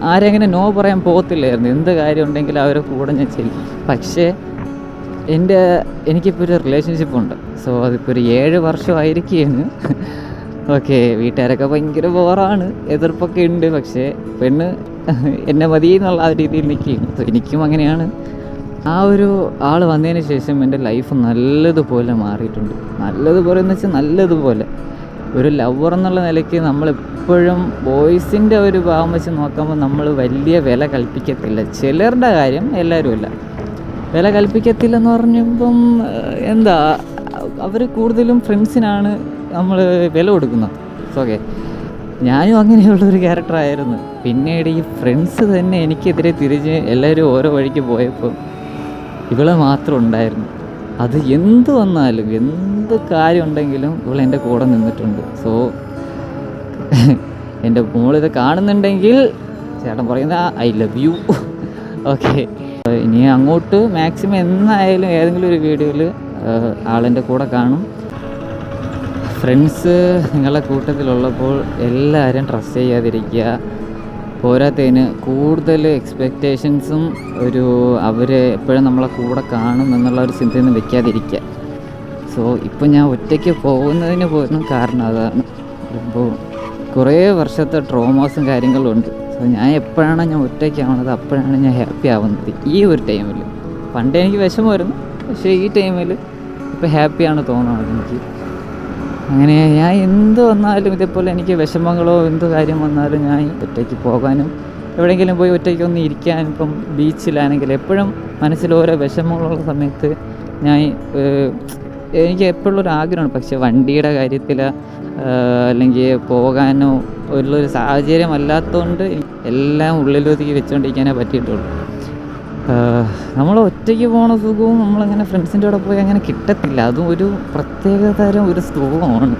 ആരെങ്ങനെ no പറയാൻ പോകത്തില്ലായിരുന്നു. എന്ത് കാര്യം ഉണ്ടെങ്കിലും അവരെ കൂടെ ഞാൻ ചെയ്യും. പക്ഷേ എനിക്കിപ്പോൾ ഒരു റിലേഷൻഷിപ്പുണ്ട്. സോ അതിപ്പോൾ ഒരു 7 വർഷമായിരിക്കുകയാണ്. ഓക്കെ, വീട്ടുകാരൊക്കെ ഭയങ്കര ബോറാണ്, എതിർപ്പൊക്കെ ഉണ്ട്. പക്ഷേ പെണ്ണ് എന്നെ മതി എന്നുള്ള ആ രീതിയിൽ നിൽക്കുകയാണ്. സോ എനിക്കും അങ്ങനെയാണ്. ആ ഒരു ആൾ വന്നതിന് ശേഷം എൻ്റെ ലൈഫ് നല്ലതുപോലെ മാറിയിട്ടുണ്ട്. നല്ലതുപോലെ എന്ന് വെച്ചാൽ നല്ലതുപോലെ. ഒരു ലവർ എന്നുള്ള നിലയ്ക്ക് നമ്മളെപ്പോഴും ബോയ്സിൻ്റെ ഒരു ഭാവം വെച്ച് നോക്കുമ്പോൾ നമ്മൾ വലിയ വില കൽപ്പിക്കത്തില്ല. ചിലരുടെ കാര്യം, എല്ലാവരും അല്ല, വില കൽപ്പിക്കത്തില്ലെന്ന് പറഞ്ഞപ്പം എന്താ, അവർ കൂടുതലും ഫ്രണ്ട്സിനാണ് നമ്മൾ വില കൊടുക്കുന്നത്. ഓക്കെ, ഞാനും അങ്ങനെയുള്ളൊരു ക്യാരക്ടറായിരുന്നു. പിന്നീട് ഈ ഫ്രണ്ട്സ് തന്നെ എനിക്കെതിരെ തിരിഞ്ഞ് എല്ലാവരും ഓരോ വഴിക്ക് പോയപ്പോൾ ഇവളെ മാത്രം ഉണ്ടായിരുന്നു. അത് എന്ത് വന്നാലും എന്ത് കാര്യം ഉണ്ടെങ്കിലും ഇവൾ എൻ്റെ കൂടെ നിന്നിട്ടുണ്ട്. സോ എൻ്റെ മോളിത് കാണുന്നുണ്ടെങ്കിൽ ചേട്ടൻ പറയുന്ന ഐ ലവ് യു. ഓക്കെ, ഇനി അങ്ങോട്ട് മാക്സിമം എന്നായാലും ഏതെങ്കിലും ഒരു വീഡിയോയിൽ ആളെൻ്റെ കൂടെ കാണും. ഫ്രണ്ട്സ് നിങ്ങളുടെ കൂട്ടത്തിലുള്ളപ്പോൾ എല്ലാവരും ട്രസ്റ്റ് ചെയ്യാതിരിക്കുക. പോരാത്തതിന് കൂടുതൽ എക്സ്പെക്റ്റേഷൻസും അവർ എപ്പോഴും നമ്മളെ കൂടെ കാണും എന്നുള്ള ഒരു ചിന്തയൊന്നും വെക്കാതിരിക്കുക. സോ ഇപ്പോൾ ഞാൻ ഒറ്റയ്ക്ക് പോകുന്നതിന് പോലും കാരണം അതാണ്. ഇപ്പോൾ കുറേ വർഷത്തെ ട്രോമാസും കാര്യങ്ങളും ഉണ്ട്. സോ ഞാൻ എപ്പോഴാണ് ഞാൻ ഒറ്റയ്ക്കാവുന്നത് അപ്പോഴാണ് ഞാൻ ഹാപ്പി ആവുന്നത്. ഈ ഒരു ടൈമിൽ പണ്ട് എനിക്ക് വിഷമമായിരുന്നു, പക്ഷേ ഈ ടൈമിൽ ഇപ്പോൾ ഹാപ്പിയാണ് തോന്നുന്നത് എനിക്ക്. അങ്ങനെ ഞാൻ എന്ത് വന്നാലും ഇതേപോലെ എനിക്ക് വിഷമങ്ങളോ എന്ത് കാര്യം വന്നാലും ഞാൻ ഒറ്റയ്ക്ക് പോകാനും എവിടെയെങ്കിലും പോയി ഒറ്റയ്ക്കൊന്ന് ഇരിക്കാനും, ഇപ്പം ബീച്ചിലാണെങ്കിൽ എപ്പോഴും മനസ്സിൽ ഓരോ വിഷമങ്ങളുള്ള സമയത്ത് എനിക്ക് എപ്പോഴും ഒരു ആഗ്രഹമാണ്. പക്ഷേ വണ്ടിയുടെ കാര്യത്തിൽ അല്ലെങ്കിൽ പോകാനോ ഉള്ളൊരു സാഹചര്യം അല്ലാത്തതുകൊണ്ട് എല്ലാം ഉള്ളിലൊതുക്കി വെച്ചുകൊണ്ടിരിക്കാനേ പറ്റിയിട്ടുള്ളൂ. നമ്മൾ ഒറ്റയ്ക്ക് പോണ സുഖവും നമ്മളങ്ങനെ ഫ്രണ്ട്സിൻ്റെ കൂടെ പോയി അങ്ങനെ കിട്ടത്തില്ല. അതും ഒരു പ്രത്യേക തരം ഒരു സുഖമാണ്.